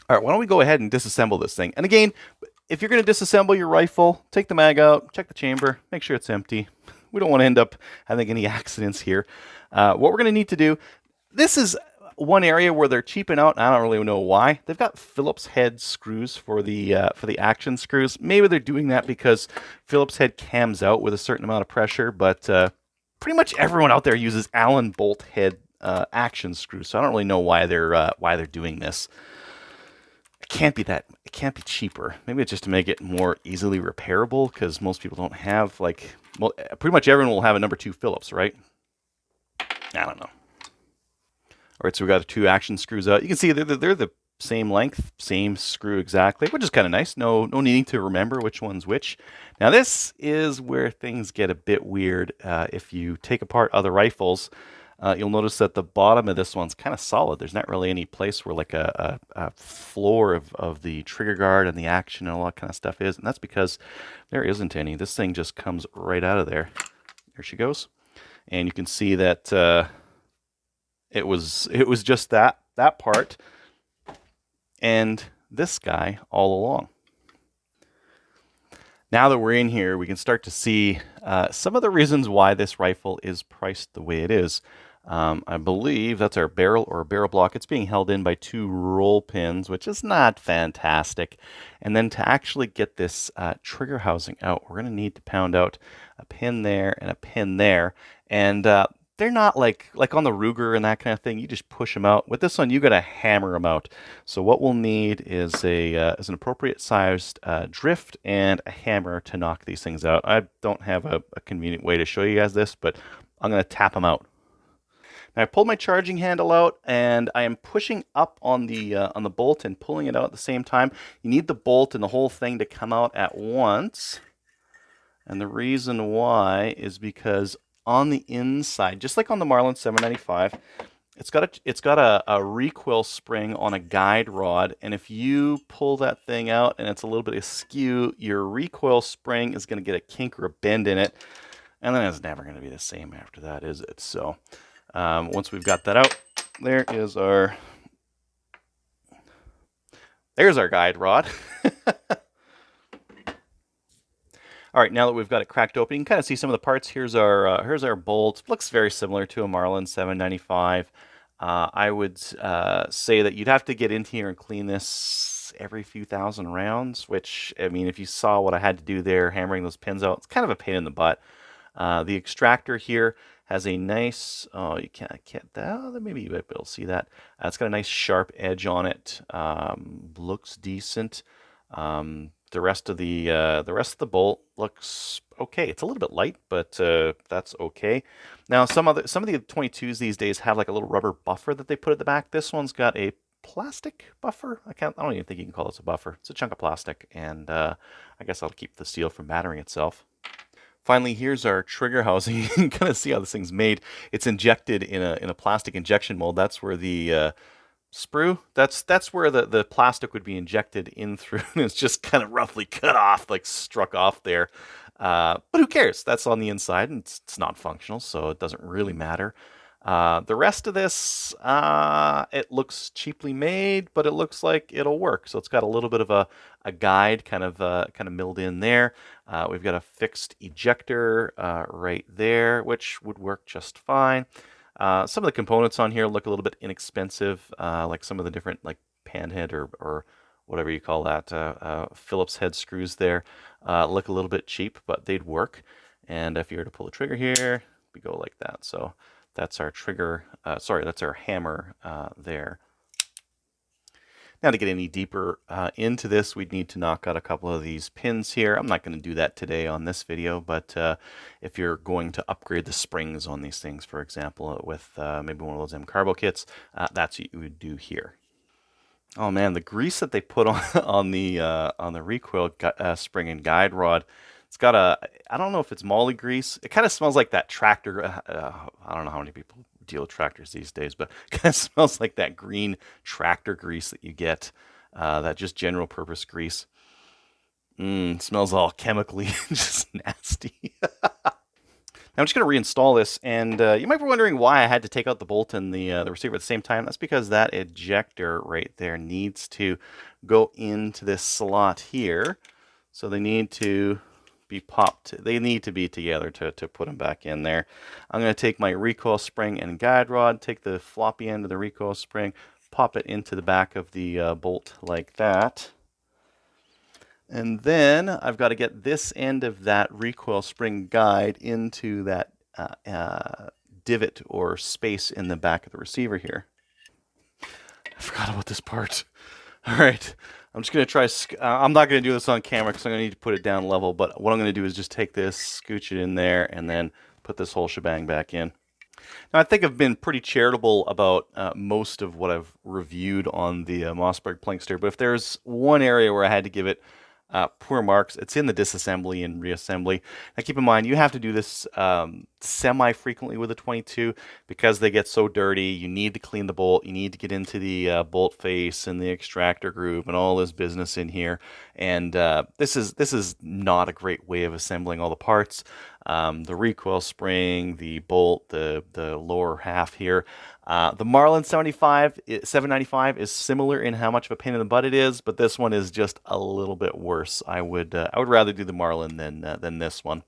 All right, why don't we go ahead and disassemble this thing? And again, if you're going to disassemble your rifle, take the mag out, check the chamber, make sure it's empty. We don't want to end up having any accidents here. What we're going to need to do, this is one area where they're cheaping out. I don't really know why. They've got Phillips head screws for the action screws. Maybe they're doing that because Phillips head cams out with a certain amount of pressure, but pretty much everyone out there uses Allen bolt head action screws. So I don't really know why they're doing this. It can't be cheaper. Maybe it's just to make it more easily repairable, because most people don't have, like, well, pretty much everyone will have a number 2 Phillips, right? I don't know. All right, so we got the 2 action screws out. You can see they're the same length, same screw exactly, which is kind of nice. No needing to remember which one's which. Now this is where things get a bit weird. If you take apart other rifles, you'll notice that the bottom of this one's kind of solid. There's not really any place where like a floor of the trigger guard and the action and all that kind of stuff is, and that's because there isn't any. This thing just comes right out of there. There she goes. And you can see that it was just that part and this guy all along. Now that we're in here, we can start to see some of the reasons why this rifle is priced the way it is. I believe that's our barrel or barrel block. It's being held in by 2 roll pins, which is not fantastic. And then to actually get this trigger housing out, we're going to need to pound out a pin there and a pin there. And they're not like on the Ruger and that kind of thing. You just push them out. With this one, you got to hammer them out. So what we'll need is an appropriate sized drift and a hammer to knock these things out. I don't have a convenient way to show you guys this, but I'm going to tap them out. Now I pulled my charging handle out, and I am pushing up on the bolt and pulling it out at the same time. You need the bolt and the whole thing to come out at once. And the reason why is because on the inside, just like on the Marlin 795, it's got a recoil spring on a guide rod, and if you pull that thing out and it's a little bit askew, your recoil spring is going to get a kink or a bend in it, and then it's never going to be the same after that, is it? So once we've got that out, there's our guide rod. All right, now that we've got it cracked open, you can kind of see some of the parts. Here's our bolt. Looks very similar to a Marlin 795. I would say that you'd have to get into here and clean this every few thousand rounds, which, I mean, if you saw what I had to do there, hammering those pins out, it's kind of a pain in the butt. The extractor here has a nice, you can't get that, maybe you might be able to see that. It's got a nice sharp edge on it. Looks decent. The rest of the bolt looks okay. It's a little bit light, but that's okay. Now some of the 22s these days have like a little rubber buffer that they put at the back. This one's got a plastic buffer. I don't even think you can call this a buffer. It's a chunk of plastic, and I guess that'll keep the steel from battering itself. Finally, here's our trigger housing. You can kind of see how this thing's made. It's injected in a plastic injection mold. That's where the sprue, that's where the plastic would be injected in through, and it's just kind of roughly cut off, like struck off there. But who cares? That's on the inside, and it's not functional, so it doesn't really matter. The rest of this, it looks cheaply made, but it looks like it'll work. So it's got a little bit of a guide kind of milled in there. We've got a fixed ejector right there, which would work just fine. Some of the components on here look a little bit inexpensive, like some of the different like panhead or whatever you call that, Phillips head screws there look a little bit cheap, but they'd work. And if you were to pull the trigger here, we go like that. So that's our trigger, that's our hammer there. Now to get any deeper into this, we'd need to knock out a couple of these pins here. I'm not going to do that today on this video, but if you're going to upgrade the springs on these things, for example, with maybe one of those M-Carbo kits, that's what you would do here. Oh man, the grease that they put on the recoil spring and guide rod, it's got I don't know if it's moly grease. It kind of smells like that tractor. I don't know how many people deal with tractors these days, but it kind of smells like that green tractor grease that you get, that just general purpose grease. It smells all chemically, just nasty. I'm just going to reinstall this, and you might be wondering why I had to take out the bolt and the receiver at the same time. That's because that ejector right there needs to go into this slot here. So they need to be popped. They need to be together to put them back in there. I'm going to take my recoil spring and guide rod, take the floppy end of the recoil spring, pop it into the back of the bolt like that. And then I've got to get this end of that recoil spring guide into that divot or space in the back of the receiver here. I forgot about this part. All right, I'm just going to try, I'm not going to do this on camera because I'm going to need to put it down level, but what I'm going to do is just take this, scooch it in there, and then put this whole shebang back in. Now, I think I've been pretty charitable about most of what I've reviewed on the Mossberg Plinkster, but if there's one area where I had to give it poor marks, it's in the disassembly and reassembly. Now keep in mind, you have to do this semi-frequently with a 22 because they get so dirty. You need to clean the bolt. You need to get into the bolt face and the extractor groove and all this business in here. And this is not a great way of assembling all the parts. The recoil spring, the bolt, the lower half here. The Marlin 795 is similar in how much of a pain in the butt it is, but this one is just a little bit worse. I would rather do the Marlin than this one.